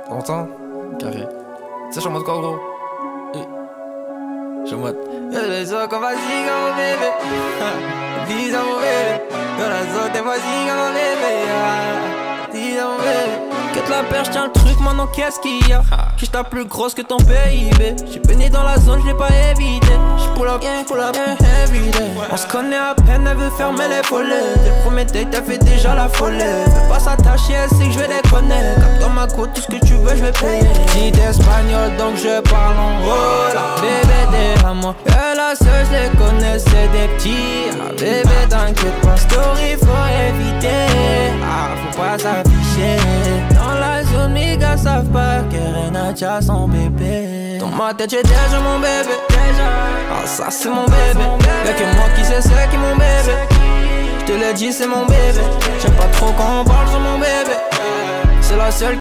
T'entends? Carré. Tu sais, je suis en mode quoi, gros? Je suis en mode. Le son qu'on va ziga mon bébé. Dis à mon bébé. Dans la zone, t'es moi ziga mon bébé. Dis à mon bébé. Quête la perche, tiens le truc, maintenant qu'est-ce qu'il y a? J'suis ta plus grosse que ton PIB. J'suis baigné dans la zone, j'l'ai pas évité. J'pull up, everyday. On se connaît à peine, elle veut fermer les volets. Dès le premier date, elle fait déjà la folie. Veut pas s'attacher, elle sait que j'vais les connaître. Comme dans ma côte, tout ce que tu veux, j'vais payer. Dit espagnol, donc je parle en rola. Bébé, t'es à moi. Et la seule, j'les connais, c'est des petits. Ah, bébé, t'inquiète pas, story, faut éviter. Ah, faut pas s'afficher. Dans la zone, mes gars savent pas que Renacha son bébé. Dans ma tête, j'ai déjà mon bébé. Ah, ça c'est mon bébé. Y'a que moi qui sais c'est qui mon bébé. J'te l'ai dit, c'est mon bébé. J'aime pas trop quand on parle sur mon bébé. C'est la seule